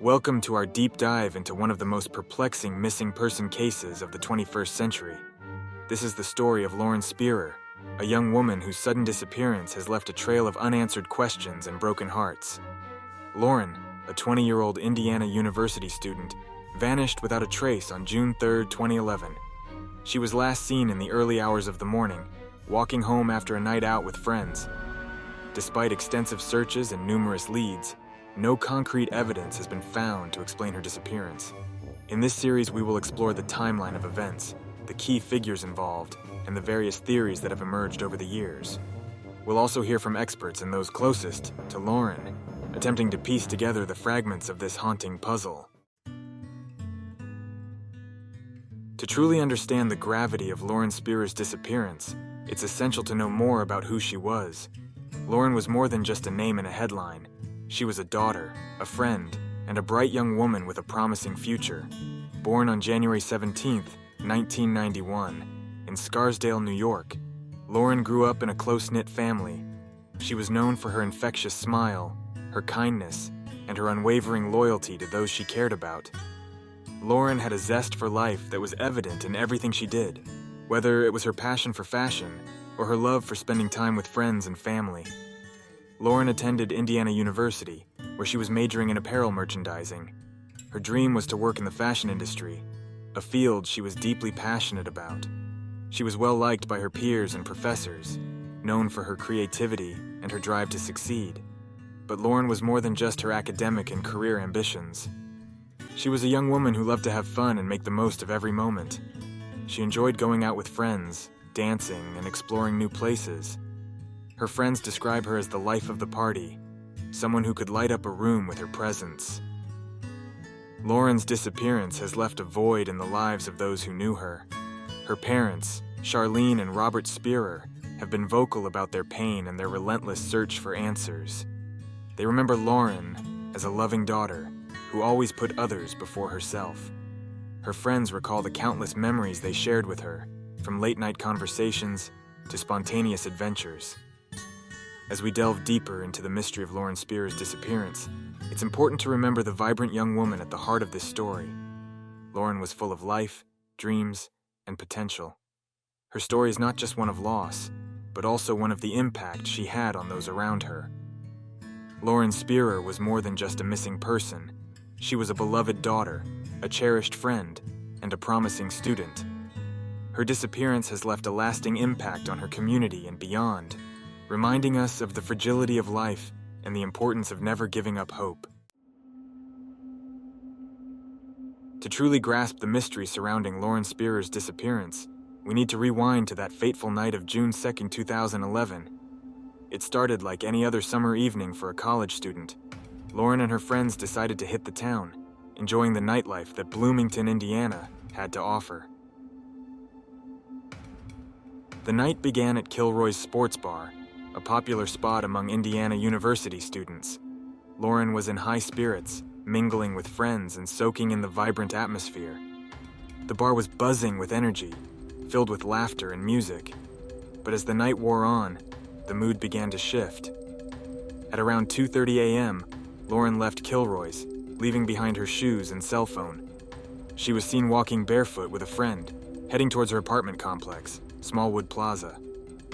Welcome to our deep dive into one of the most perplexing missing person cases of the 21st century. This is the story of Lauren Spierer, a young woman whose sudden disappearance has left a trail of unanswered questions and broken hearts. Lauren, a 20-year-old Indiana University student, vanished without a trace on June 3, 2011. She was last seen in the early hours of the morning, walking home after a night out with friends. Despite extensive searches and numerous leads, no concrete evidence has been found to explain her disappearance. In this series, we will explore the timeline of events, the key figures involved, and the various theories that have emerged over the years. We'll also hear from experts and those closest to Lauren, attempting to piece together the fragments of this haunting puzzle. To truly understand the gravity of Lauren Spierer's disappearance, it's essential to know more about who she was. Lauren was more than just a name in a headline. She was a daughter, a friend, and a bright young woman with a promising future. Born on January 17, 1991, in Scarsdale, New York, Lauren grew up in a close-knit family. She was known for her infectious smile, her kindness, and her unwavering loyalty to those she cared about. Lauren had a zest for life that was evident in everything she did, whether it was her passion for fashion or her love for spending time with friends and family. Lauren attended Indiana University, where she was majoring in apparel merchandising. Her dream was to work in the fashion industry, a field she was deeply passionate about. She was well liked by her peers and professors, known for her creativity and her drive to succeed. But Lauren was more than just her academic and career ambitions. She was a young woman who loved to have fun and make the most of every moment. She enjoyed going out with friends, dancing, and exploring new places. Her friends describe her as the life of the party, someone who could light up a room with her presence. Lauren's disappearance has left a void in the lives of those who knew her. Her parents, Charlene and Robert Spierer, have been vocal about their pain and their relentless search for answers. They remember Lauren as a loving daughter who always put others before herself. Her friends recall the countless memories they shared with her, from late-night conversations to spontaneous adventures. As we delve deeper into the mystery of Lauren Spierer's disappearance, it's important to remember the vibrant young woman at the heart of this story. Lauren was full of life, dreams, and potential. Her story is not just one of loss, but also one of the impact she had on those around her. Lauren Spierer was more than just a missing person. She was a beloved daughter, a cherished friend, and a promising student. Her disappearance has left a lasting impact on her community and beyond, reminding us of the fragility of life and the importance of never giving up hope. To truly grasp the mystery surrounding Lauren Spierer's disappearance, we need to rewind to that fateful night of June 2, 2011. It started like any other summer evening for a college student. Lauren and her friends decided to hit the town, enjoying the nightlife that Bloomington, Indiana had to offer. The night began at Kilroy's Sports Bar, a popular spot among Indiana University students. Lauren was in high spirits, mingling with friends and soaking in the vibrant atmosphere. The bar was buzzing with energy, filled with laughter and music. But as the night wore on, the mood began to shift. At around 2:30 a.m., Lauren left Kilroy's, leaving behind her shoes and cell phone. She was seen walking barefoot with a friend, heading towards her apartment complex, Smallwood Plaza.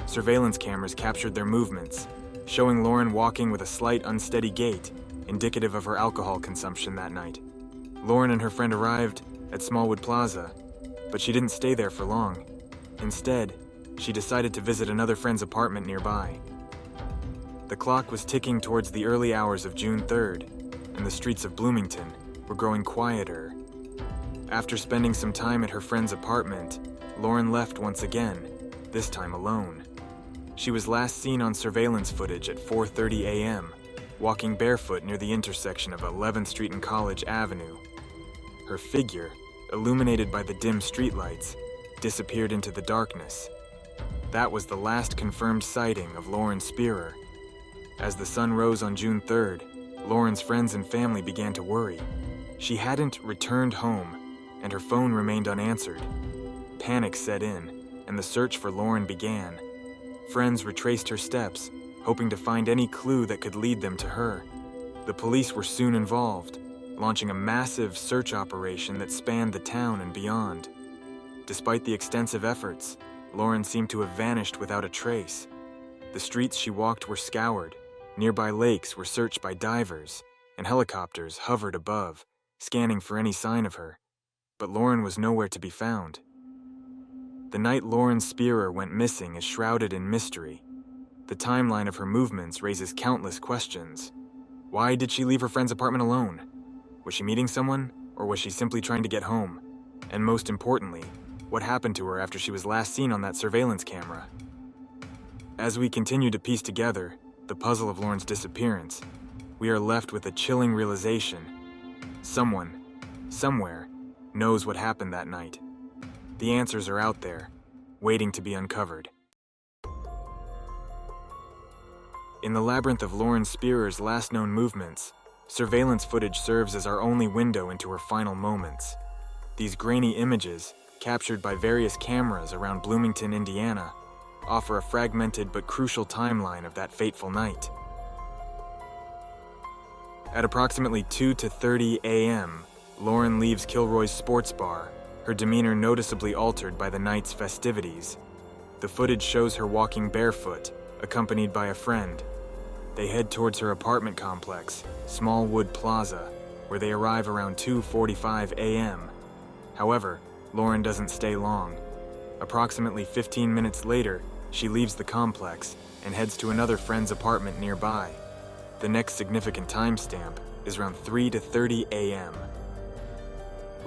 Surveillance cameras captured their movements, showing Lauren walking with a slight unsteady gait, indicative of her alcohol consumption that night. Lauren and her friend arrived at Smallwood Plaza, but she didn't stay there for long. Instead, she decided to visit another friend's apartment nearby. The clock was ticking towards the early hours of June 3rd, and the streets of Bloomington were growing quieter. After spending some time at her friend's apartment, Lauren left once again, this time alone. She was last seen on surveillance footage at 4:30 a.m., walking barefoot near the intersection of 11th Street and College Avenue. Her figure, illuminated by the dim streetlights, disappeared into the darkness. That was the last confirmed sighting of Lauren Spierer. As the sun rose on June 3rd, Lauren's friends and family began to worry. She hadn't returned home, and her phone remained unanswered. Panic set in, and the search for Lauren began. Friends retraced her steps, hoping to find any clue that could lead them to her. The police were soon involved, launching a massive search operation that spanned the town and beyond. Despite the extensive efforts, Lauren seemed to have vanished without a trace. The streets she walked were scoured, nearby lakes were searched by divers, and helicopters hovered above, scanning for any sign of her. But Lauren was nowhere to be found. The night Lauren Spierer went missing is shrouded in mystery. The timeline of her movements raises countless questions. Why did she leave her friend's apartment alone? Was she meeting someone, or was she simply trying to get home? And most importantly, what happened to her after she was last seen on that surveillance camera? As we continue to piece together the puzzle of Lauren's disappearance, we are left with a chilling realization. Someone, somewhere, knows what happened that night. The answers are out there, waiting to be uncovered. In the labyrinth of Lauren Spierer's last known movements, surveillance footage serves as our only window into her final moments. These grainy images, captured by various cameras around Bloomington, Indiana, offer a fragmented but crucial timeline of that fateful night. At approximately 2:30 a.m., Lauren leaves Kilroy's sports bar, her demeanor noticeably altered by the night's festivities. The footage shows her walking barefoot, accompanied by a friend. They head towards her apartment complex, Smallwood Plaza, where they arrive around 2:45 a.m. However, Lauren doesn't stay long. Approximately 15 minutes later, she leaves the complex and heads to another friend's apartment nearby. The next significant timestamp is around 3:30 a.m.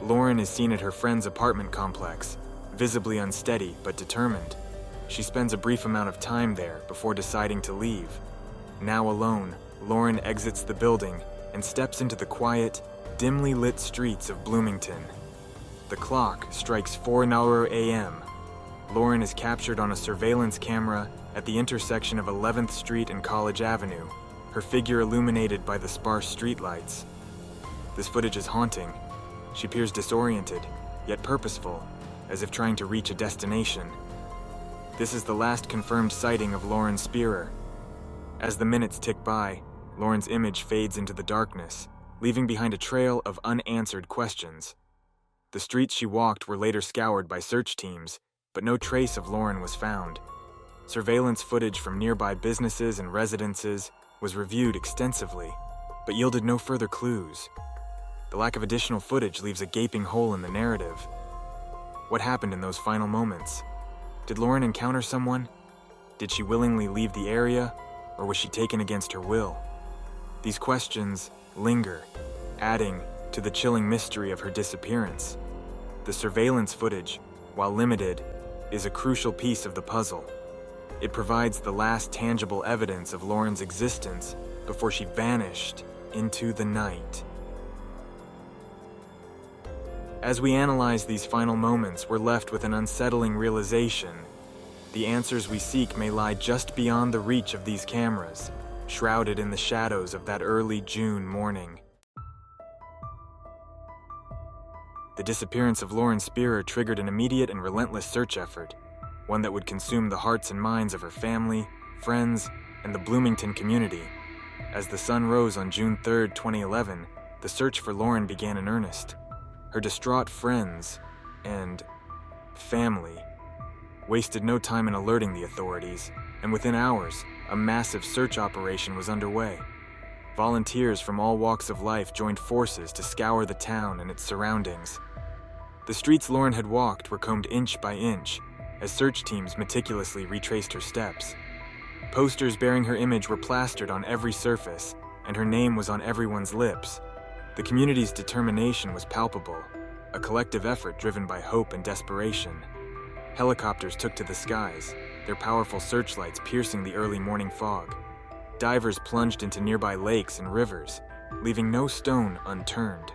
Lauren is seen at her friend's apartment complex, visibly unsteady but determined. She spends a brief amount of time there before deciding to leave. Now alone, Lauren exits the building and steps into the quiet, dimly lit streets of Bloomington. The clock strikes 4:00 a.m. Lauren is captured on a surveillance camera at the intersection of 11th Street and College Avenue, her figure illuminated by the sparse streetlights. This footage is haunting. She appears disoriented, yet purposeful, as if trying to reach a destination. This is the last confirmed sighting of Lauren Spierer. As the minutes tick by, Lauren's image fades into the darkness, leaving behind a trail of unanswered questions. The streets she walked were later scoured by search teams, but no trace of Lauren was found. Surveillance footage from nearby businesses and residences was reviewed extensively, but yielded no further clues. The lack of additional footage leaves a gaping hole in the narrative. What happened in those final moments? Did Lauren encounter someone? Did she willingly leave the area, or was she taken against her will? These questions linger, adding to the chilling mystery of her disappearance. The surveillance footage, while limited, is a crucial piece of the puzzle. It provides the last tangible evidence of Lauren's existence before she vanished into the night. As we analyze these final moments, we're left with an unsettling realization. The answers we seek may lie just beyond the reach of these cameras, shrouded in the shadows of that early June morning. The disappearance of Lauren Spierer triggered an immediate and relentless search effort, one that would consume the hearts and minds of her family, friends, and the Bloomington community. As the sun rose on June 3, 2011, the search for Lauren began in earnest. Her distraught friends and family wasted no time in alerting the authorities, and within hours, a massive search operation was underway. Volunteers from all walks of life joined forces to scour the town and its surroundings. The streets Lauren had walked were combed inch by inch, as search teams meticulously retraced her steps. Posters bearing her image were plastered on every surface, and her name was on everyone's lips. The community's determination was palpable, a collective effort driven by hope and desperation. Helicopters took to the skies, their powerful searchlights piercing the early morning fog. Divers plunged into nearby lakes and rivers, leaving no stone unturned.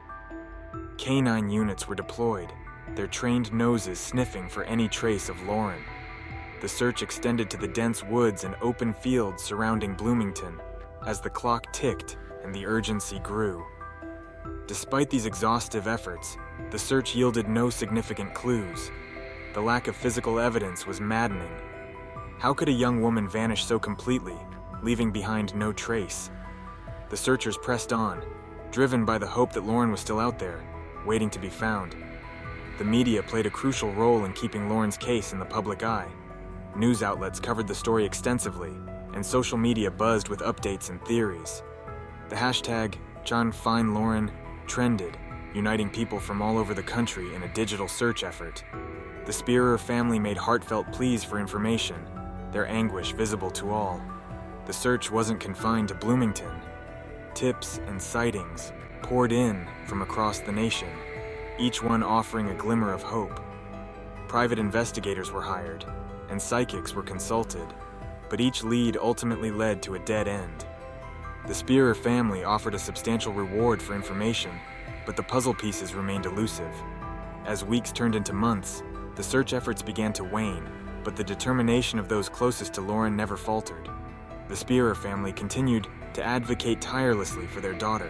Canine units were deployed, their trained noses sniffing for any trace of Lauren. The search extended to the dense woods and open fields surrounding Bloomington, as the clock ticked and the urgency grew. Despite these exhaustive efforts, the search yielded no significant clues. The lack of physical evidence was maddening. How could a young woman vanish so completely, leaving behind no trace? The searchers pressed on, driven by the hope that Lauren was still out there, waiting to be found. The media played a crucial role in keeping Lauren's case in the public eye. News outlets covered the story extensively, and social media buzzed with updates and theories. The hashtag #JohnFindLauren trended, uniting people from all over the country in a digital search effort. The Spierer family made heartfelt pleas for information, their anguish visible to all. The search wasn't confined to Bloomington. Tips and sightings poured in from across the nation, each one offering a glimmer of hope. Private investigators were hired, and psychics were consulted, but each lead ultimately led to a dead end. The Spierer family offered a substantial reward for information, but the puzzle pieces remained elusive. As weeks turned into months, the search efforts began to wane, but the determination of those closest to Lauren never faltered. The Spierer family continued to advocate tirelessly for their daughter,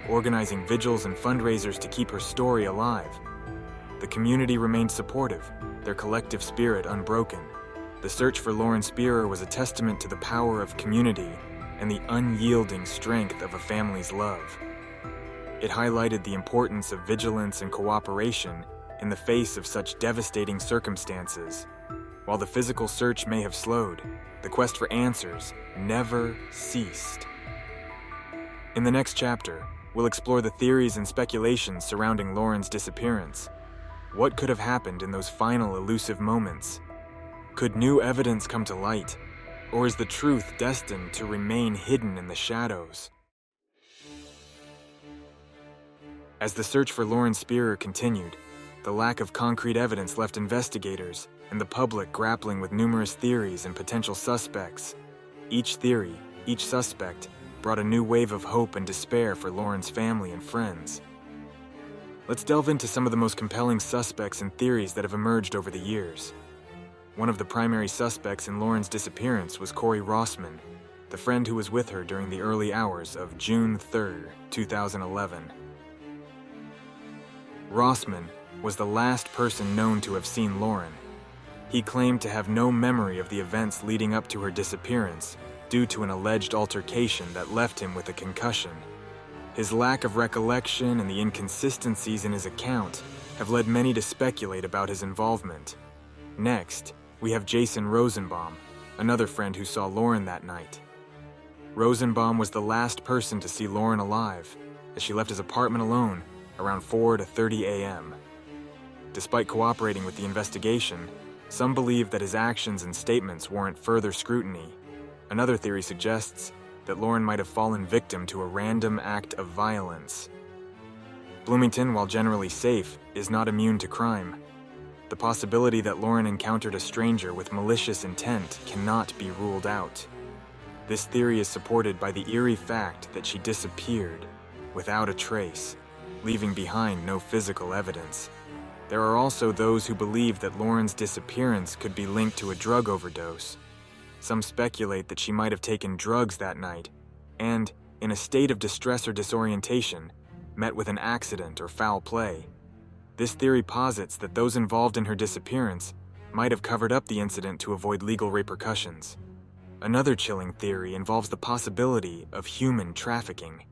organizing vigils and fundraisers to keep her story alive. The community remained supportive, their collective spirit unbroken. The search for Lauren Spierer was a testament to the power of community and the unyielding strength of a family's love. It highlighted the importance of vigilance and cooperation in the face of such devastating circumstances. While the physical search may have slowed, the quest for answers never ceased. In the next chapter, we'll explore the theories and speculations surrounding Lauren's disappearance. What could have happened in those final elusive moments? Could new evidence come to light, or is the truth destined to remain hidden in the shadows? As the search for Lauren Spierer continued, the lack of concrete evidence left investigators and the public grappling with numerous theories and potential suspects. Each theory, each suspect, brought a new wave of hope and despair for Lauren's family and friends. Let's delve into some of the most compelling suspects and theories that have emerged over the years. One of the primary suspects in Lauren's disappearance was Corey Rossman, the friend who was with her during the early hours of June 3, 2011. Rossman was the last person known to have seen Lauren. He claimed to have no memory of the events leading up to her disappearance due to an alleged altercation that left him with a concussion. His lack of recollection and the inconsistencies in his account have led many to speculate about his involvement. Next, we have Jason Rosenbaum, another friend who saw Lauren that night. Rosenbaum was the last person to see Lauren alive, as she left his apartment alone around 4:30 a.m. Despite cooperating with the investigation, some believe that his actions and statements warrant further scrutiny. Another theory suggests that Lauren might have fallen victim to a random act of violence. Bloomington, while generally safe, is not immune to crime. The possibility that Lauren encountered a stranger with malicious intent cannot be ruled out. This theory is supported by the eerie fact that she disappeared without a trace, leaving behind no physical evidence. There are also those who believe that Lauren's disappearance could be linked to a drug overdose. Some speculate that she might have taken drugs that night and, in a state of distress or disorientation, met with an accident or foul play. This theory posits that those involved in her disappearance might have covered up the incident to avoid legal repercussions. Another chilling theory involves the possibility of human trafficking.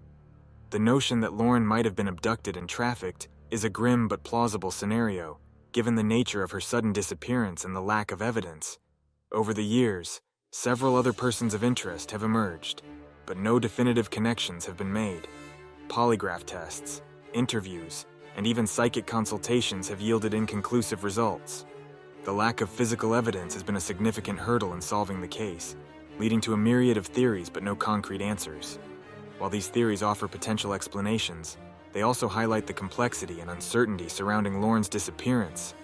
The notion that Lauren might have been abducted and trafficked is a grim but plausible scenario, given the nature of her sudden disappearance and the lack of evidence. Over the years, several other persons of interest have emerged, but no definitive connections have been made. Polygraph tests, interviews, and even psychic consultations have yielded inconclusive results. The lack of physical evidence has been a significant hurdle in solving the case, leading to a myriad of theories but no concrete answers. While these theories offer potential explanations, they also highlight the complexity and uncertainty surrounding Lauren's disappearance.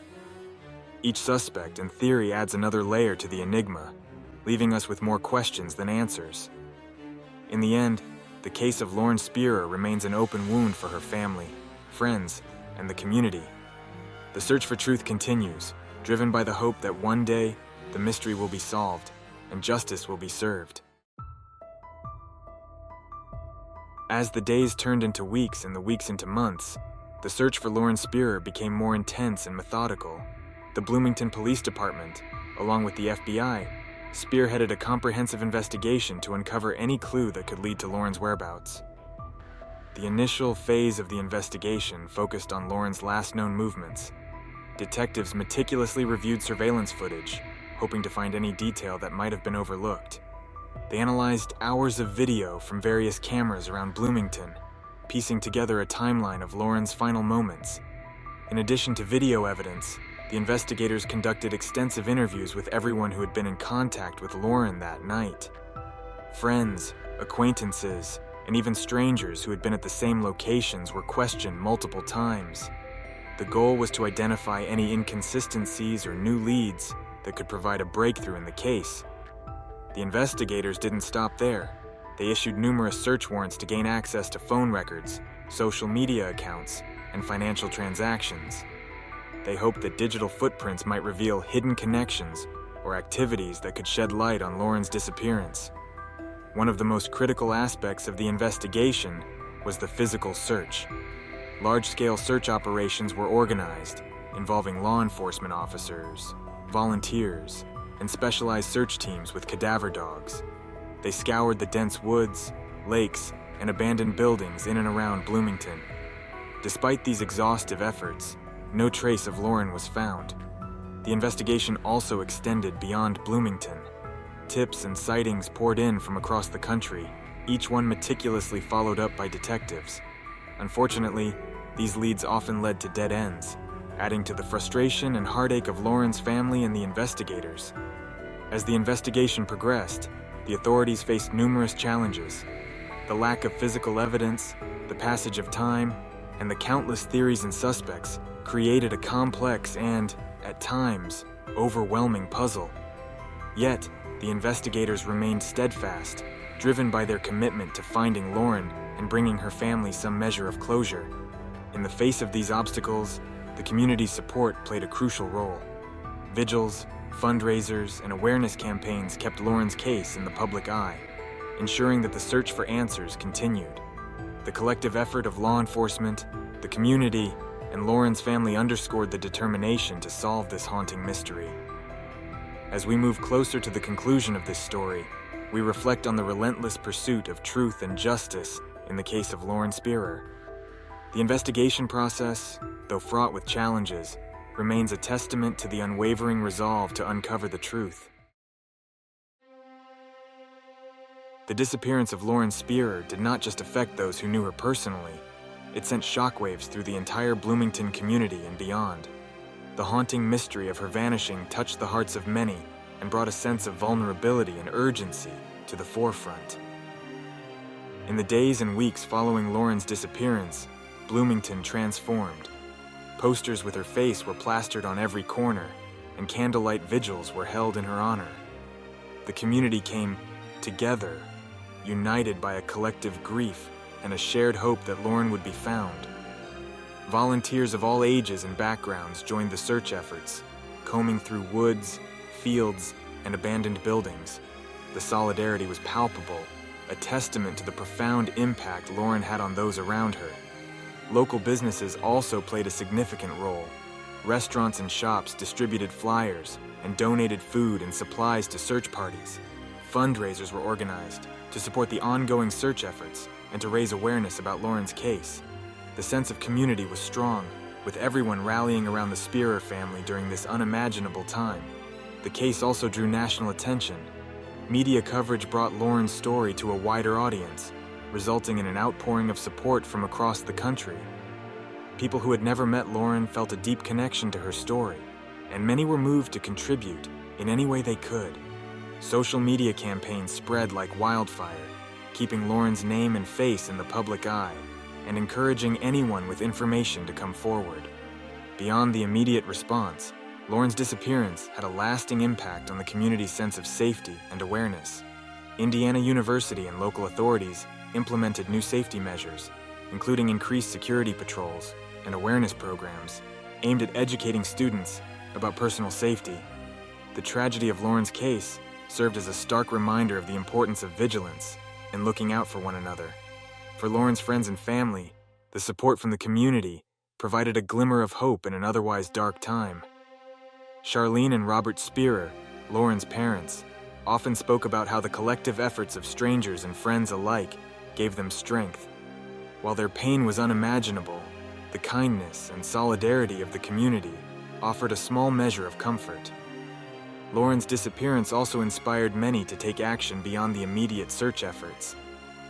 Each suspect and theory adds another layer to the enigma, leaving us with more questions than answers. In the end, the case of Lauren Spierer remains an open wound for her family, friends, and the community. The search for truth continues, driven by the hope that one day the mystery will be solved and justice will be served. As the days turned into weeks and the weeks into months, the search for Lauren Spierer became more intense and methodical. The Bloomington Police Department, along with the FBI, spearheaded a comprehensive investigation to uncover any clue that could lead to Lauren's whereabouts. The initial phase of the investigation focused on Lauren's last known movements. Detectives meticulously reviewed surveillance footage, hoping to find any detail that might have been overlooked. They analyzed hours of video from various cameras around Bloomington, piecing together a timeline of Lauren's final moments. In addition to video evidence, the investigators conducted extensive interviews with everyone who had been in contact with Lauren that night. Friends, acquaintances, and even strangers who had been at the same locations were questioned multiple times. The goal was to identify any inconsistencies or new leads that could provide a breakthrough in the case. The investigators didn't stop there. They issued numerous search warrants to gain access to phone records, social media accounts, and financial transactions. They hoped that digital footprints might reveal hidden connections or activities that could shed light on Lauren's disappearance. One of the most critical aspects of the investigation was the physical search. Large-scale search operations were organized, involving law enforcement officers, volunteers, and specialized search teams with cadaver dogs. They scoured the dense woods, lakes, and abandoned buildings in and around Bloomington. Despite these exhaustive efforts, no trace of Lauren was found. The investigation also extended beyond Bloomington. Tips and sightings poured in from across the country, each one meticulously followed up by detectives. Unfortunately, these leads often led to dead ends, adding to the frustration and heartache of Lauren's family and the investigators. As the investigation progressed, the authorities faced numerous challenges. The lack of physical evidence, the passage of time, and the countless theories and suspects created a complex and, at times, overwhelming puzzle. Yet, the investigators remained steadfast, driven by their commitment to finding Lauren and bringing her family some measure of closure. In the face of these obstacles, the community's support played a crucial role. Vigils, fundraisers, and awareness campaigns kept Lauren's case in the public eye, ensuring that the search for answers continued. The collective effort of law enforcement, the community, and Lauren's family underscored the determination to solve this haunting mystery. As we move closer to the conclusion of this story, we reflect on the relentless pursuit of truth and justice in the case of Lauren Spierer. The investigation process, though fraught with challenges, remains a testament to the unwavering resolve to uncover the truth. The disappearance of Lauren Spierer did not just affect those who knew her personally. It sent shockwaves through the entire Bloomington community and beyond. The haunting mystery of her vanishing touched the hearts of many and brought a sense of vulnerability and urgency to the forefront. In the days and weeks following Lauren's disappearance, Bloomington transformed. Posters with her face were plastered on every corner, and candlelight vigils were held in her honor. The community came together, united by a collective grief and a shared hope that Lauren would be found. Volunteers of all ages and backgrounds joined the search efforts, combing through woods, fields, and abandoned buildings. The solidarity was palpable, a testament to the profound impact Lauren had on those around her. Local businesses also played a significant role. Restaurants and shops distributed flyers and donated food and supplies to search parties. Fundraisers were organized to support the ongoing search efforts and to raise awareness about Lauren's case. The sense of community was strong, with everyone rallying around the Spierer family during this unimaginable time. The case also drew national attention. Media coverage brought Lauren's story to a wider audience, resulting in an outpouring of support from across the country. People who had never met Lauren felt a deep connection to her story, and many were moved to contribute in any way they could. Social media campaigns spread like wildfire, keeping Lauren's name and face in the public eye, and encouraging anyone with information to come forward. Beyond the immediate response, Lauren's disappearance had a lasting impact on the community's sense of safety and awareness. Indiana University and local authorities implemented new safety measures, including increased security patrols and awareness programs aimed at educating students about personal safety. The tragedy of Lauren's case served as a stark reminder of the importance of vigilance and looking out for one another. For Lauren's friends and family, the support from the community provided a glimmer of hope in an otherwise dark time. Charlene and Robert Spierer, Lauren's parents, often spoke about how the collective efforts of strangers and friends alike gave them strength. While their pain was unimaginable, the kindness and solidarity of the community offered a small measure of comfort. Lauren's disappearance also inspired many to take action beyond the immediate search efforts.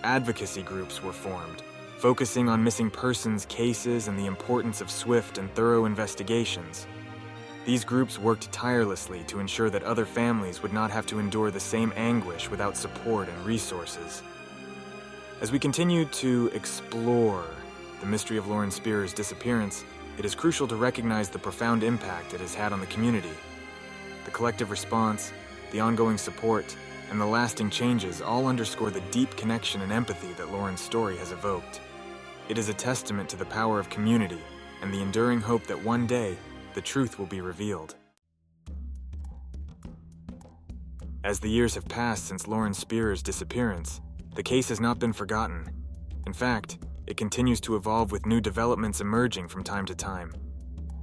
Advocacy groups were formed, focusing on missing persons cases and the importance of swift and thorough investigations. These groups worked tirelessly to ensure that other families would not have to endure the same anguish without support and resources. As we continue to explore the mystery of Lauren Spierer's disappearance, it is crucial to recognize the profound impact it has had on the community. The collective response, the ongoing support, and the lasting changes all underscore the deep connection and empathy that Lauren's story has evoked. It is a testament to the power of community and the enduring hope that one day the truth will be revealed. As the years have passed since Lauren Spierer's disappearance, the case has not been forgotten. In fact, it continues to evolve with new developments emerging from time to time.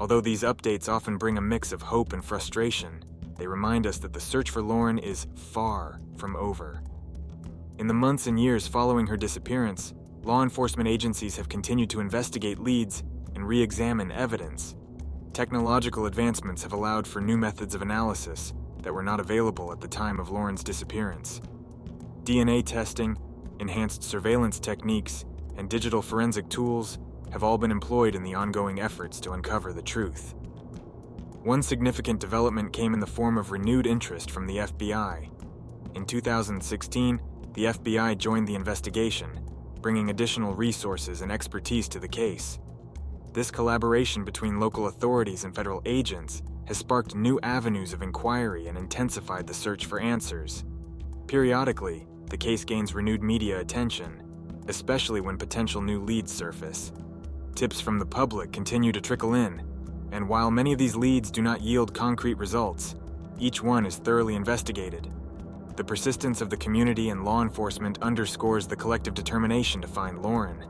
Although these updates often bring a mix of hope and frustration, they remind us that the search for Lauren is far from over. In the months and years following her disappearance, law enforcement agencies have continued to investigate leads and re-examine evidence. Technological advancements have allowed for new methods of analysis that were not available at the time of Lauren's disappearance. DNA testing, enhanced surveillance techniques, and digital forensic tools have all been employed in the ongoing efforts to uncover the truth. One significant development came in the form of renewed interest from the FBI. In 2016, the FBI joined the investigation, bringing additional resources and expertise to the case. This collaboration between local authorities and federal agents has sparked new avenues of inquiry and intensified the search for answers. Periodically, the case gains renewed media attention, especially when potential new leads surface. Tips from the public continue to trickle in, and while many of these leads do not yield concrete results, each one is thoroughly investigated. The persistence of the community and law enforcement underscores the collective determination to find Lauren.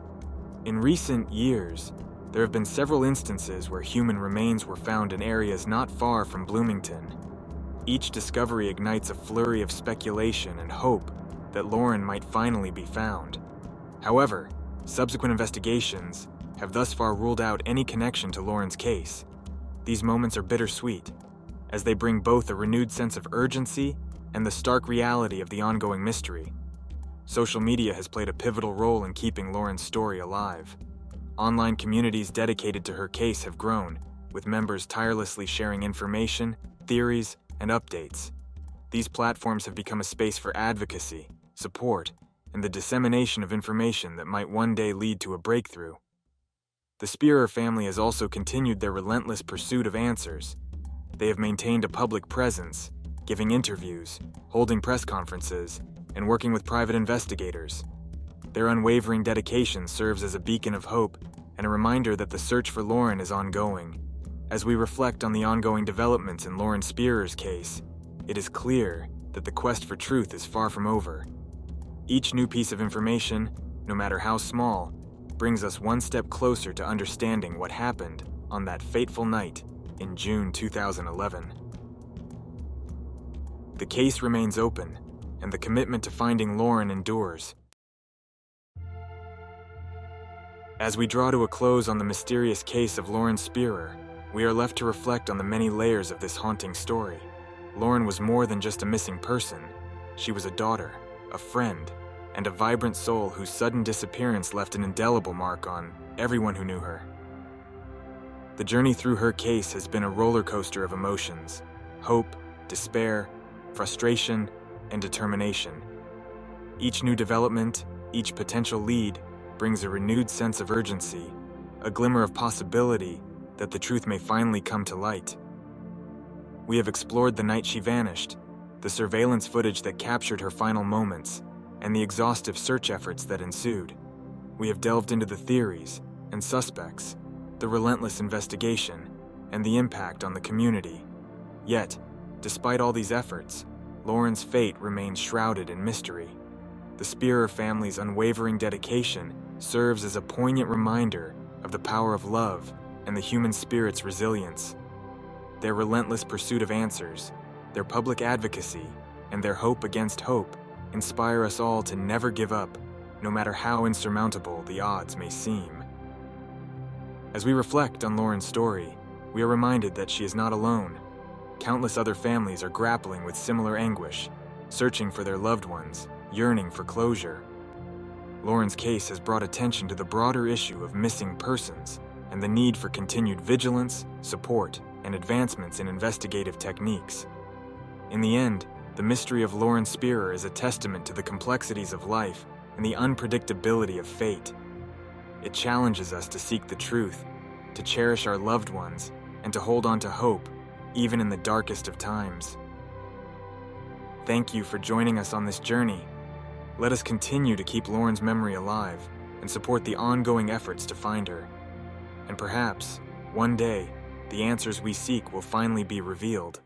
In recent years, there have been several instances where human remains were found in areas not far from Bloomington. Each discovery ignites a flurry of speculation and hope that Lauren might finally be found. However, subsequent investigations have thus far ruled out any connection to Lauren's case. These moments are bittersweet, as they bring both a renewed sense of urgency and the stark reality of the ongoing mystery. Social media has played a pivotal role in keeping Lauren's story alive. Online communities dedicated to her case have grown, with members tirelessly sharing information, theories, and updates. These platforms have become a space for advocacy, support, and the dissemination of information that might one day lead to a breakthrough. The Spierer family has also continued their relentless pursuit of answers. They have maintained a public presence, giving interviews, holding press conferences, and working with private investigators. Their unwavering dedication serves as a beacon of hope and a reminder that the search for Lauren is ongoing. As we reflect on the ongoing developments in Lauren Spierer's case, it is clear that the quest for truth is far from over. Each new piece of information, no matter how small, brings us one step closer to understanding what happened on that fateful night in June 2011. The case remains open, and the commitment to finding Lauren endures. As we draw to a close on the mysterious case of Lauren Spierer, we are left to reflect on the many layers of this haunting story. Lauren was more than just a missing person. She was a daughter, a friend, and a vibrant soul whose sudden disappearance left an indelible mark on everyone who knew her. The journey through her case has been a roller coaster of emotions: hope, despair, frustration, and determination. Each new development, each potential lead, brings a renewed sense of urgency, a glimmer of possibility that the truth may finally come to light. We have explored the night she vanished, the surveillance footage that captured her final moments, and the exhaustive search efforts that ensued. We have delved into the theories and suspects, the relentless investigation, and the impact on the community. Yet, despite all these efforts, Lauren's fate remains shrouded in mystery. The Spierer family's unwavering dedication serves as a poignant reminder of the power of love and the human spirit's resilience. Their relentless pursuit of answers, their public advocacy, and their hope against hope inspire us all to never give up no matter how insurmountable the odds may seem. As we reflect on Lauren's story, we are reminded that she is not alone. Countless other families are grappling with similar anguish, searching for their loved ones, yearning for closure. Lauren's case has brought attention to the broader issue of missing persons and the need for continued vigilance, support, and advancements in investigative techniques. In the end, the mystery of Lauren Spierer is a testament to the complexities of life and the unpredictability of fate. It challenges us to seek the truth, to cherish our loved ones, and to hold on to hope, even in the darkest of times. Thank you for joining us on this journey. Let us continue to keep Lauren's memory alive and support the ongoing efforts to find her. And perhaps, one day, the answers we seek will finally be revealed.